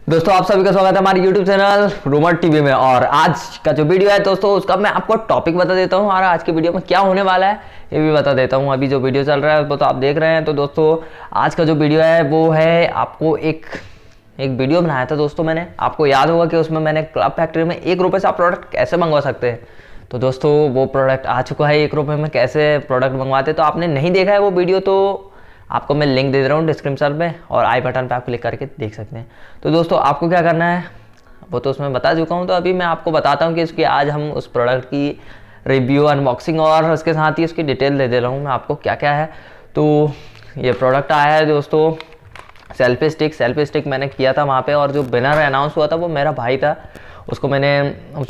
दोस्तों आप सभी का स्वागत है हमारे YouTube चैनल रूमर टीवी में। और आज का जो वीडियो है दोस्तों उसका मैं आपको टॉपिक बता देता हूँ और आज के वीडियो में क्या होने वाला है ये भी बता देता हूँ। अभी जो वीडियो चल रहा है वो तो आप देख रहे हैं। तो दोस्तों आज का जो वीडियो है वो है, आपको एक वीडियो बनाया था दोस्तों मैंने, आपको याद होगा कि उसमें मैंने क्लब फैक्ट्री में ₹1 से आप प्रोडक्ट कैसे मंगवा सकते हैं। तो दोस्तों वो प्रोडक्ट आ चुका है, ₹1 में कैसे प्रोडक्ट मंगवाते। तो आपने नहीं देखा है वो वीडियो तो आपको मैं लिंक दे दे रहा हूँ डिस्क्रिप्शन में और आई बटन पे आप क्लिक करके देख सकते हैं। तो दोस्तों आपको क्या करना है वो तो उसमें बता चुका हूँ। तो अभी मैं आपको बताता हूँ कि इसकी आज हम उस प्रोडक्ट की रिव्यू अनबॉक्सिंग और उसके साथ ही उसकी डिटेल दे रहा हूँ मैं आपको क्या क्या है। तो ये प्रोडक्ट आया है दोस्तों सेल्फी स्टिक मैंने किया था वहाँ पे, और जो विनर अनाउंस हुआ था वो मेरा भाई था, उसको मैंने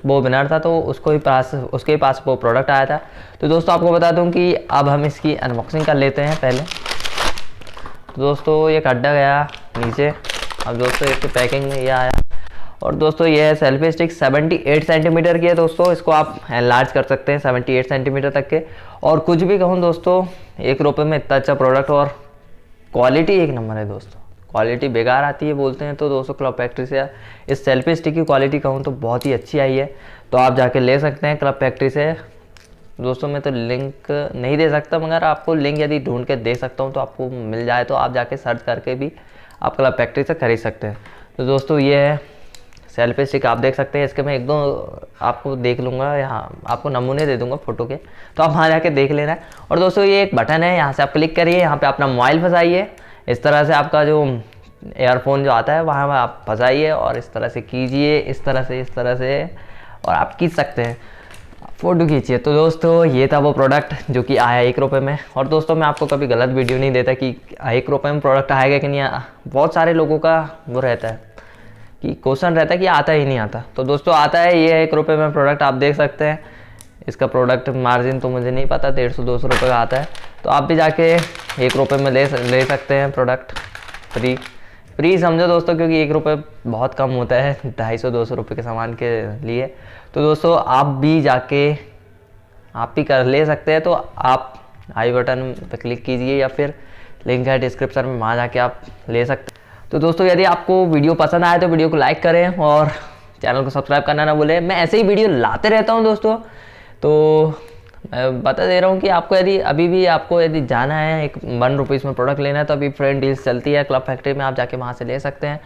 वो विनर था तो उसके पास वो प्रोडक्ट आया था। तो दोस्तों आपको बता दूं कि अब हम इसकी अनबॉक्सिंग कर लेते हैं पहले। तो दोस्तों ये गड्ढा गया नीचे, अब दोस्तों इसकी पैकिंग में ये आया। और दोस्तों ये है सेल्फी स्टिक 78 सेंटीमीटर की है दोस्तों, इसको आप एनलार्ज कर सकते हैं 78 सेंटीमीटर तक के। और कुछ भी कहूँ दोस्तों ₹1 में इतना अच्छा प्रोडक्ट और क्वालिटी एक नंबर है दोस्तों। क्वालिटी बेकार आती है बोलते हैं तो दोस्तों क्लब फैक्ट्री से इस सेल्फी स्टिक की क्वालिटी कहूँ तो बहुत ही अच्छी आई है। तो आप जाके ले सकते हैं क्लब फैक्ट्री से। दोस्तों मैं तो लिंक नहीं दे सकता, मगर आपको लिंक यदि ढूंढ के दे सकता हूँ तो आपको मिल जाए तो आप जाके सर्च करके भी आप क्लब फैक्ट्री से खरीद सकते हैं। तो दोस्तों ये है सेल्फी स्टिक, आप देख सकते हैं। इसके मैं एक दो आपको देख लूँगा, यहाँ आपको नमूने दे दूँगा फ़ोटो के, तो आप वहाँ जाके देख लेना है। और दोस्तों ये एक बटन है, यहाँ से आप क्लिक करिए, यहाँ पर अपना मोबाइल फंसाइए, इस तरह से आपका जो एयरफोन जो आता है वहाँ आप फंसाइए और इस तरह से कीजिए, इस तरह से और आप खींच सकते हैं, फ़ोटो खींचिए। तो दोस्तों ये था वो प्रोडक्ट जो कि आया ₹1 में। और दोस्तों मैं आपको कभी गलत वीडियो नहीं देता कि ₹1 में प्रोडक्ट आएगा कि नहीं। बहुत सारे लोगों का वो रहता है कि क्वेश्चन रहता है कि आता ही नहीं आता। तो दोस्तों आता है, ये ₹1 में प्रोडक्ट आप देख सकते हैं। इसका प्रोडक्ट मार्जिन तो मुझे नहीं पता, 150-200 रुपये का आता है। तो आप भी जाके ₹1 में ले सकते हैं प्रोडक्ट फ्री समझो दोस्तों, क्योंकि ₹1 बहुत कम होता है 250-200 रुपये के सामान के लिए। तो दोस्तों आप भी जाके आप भी कर ले सकते हैं। तो आप आई बटन पर क्लिक कीजिए या फिर लिंक है डिस्क्रिप्शन में, वहाँ जाके आप ले सकते हैं। तो दोस्तों यदि आपको वीडियो पसंद आए तो वीडियो को लाइक करें और चैनल को सब्सक्राइब करना ना भूलें। मैं ऐसे ही वीडियो लाते रहता हूँ दोस्तों। तो मैं बता दे रहा हूँ कि आपको यदि जाना है ₹1 में प्रोडक्ट लेना है तो अभी फ्रेंड डील्स चलती है क्लब फैक्ट्री में, आप जाके वहाँ से ले सकते हैं।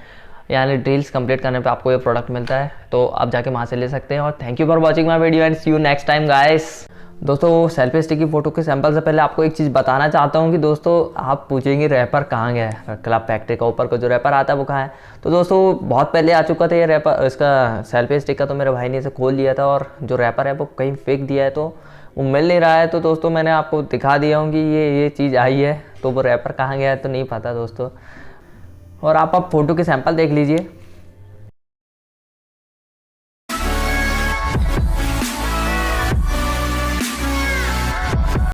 यानी डील्स कंप्लीट करने पे आपको ये प्रोडक्ट मिलता है, तो आप जाके वहाँ से ले सकते हैं। और thank you for watching my video and see you next time guys. दोस्तों सेल्फी स्टिक की फ़ोटो के सैंपल से पहले आपको एक चीज़ बताना चाहता हूँ कि दोस्तों आप पूछेंगे रैपर कहाँ गया है, क्लब फैक्ट्री का ऊपर का जो रैपर आता है वो कहाँ है। तो दोस्तों बहुत पहले आ चुका था ये रैपर, इसका सेल्फी स्टिक का। तो मेरे भाई ने इसे खोल लिया था और जो रैपर है वो कहीं फेंक दिया है, तो वो मिल नहीं रहा है। तो दोस्तों मैंने आपको दिखा दिया हूँ कि ये चीज़ आई है, तो वो रैपर कहाँ गया है तो नहीं पता दोस्तों। और आप फ़ोटो के सैंपल देख लीजिए।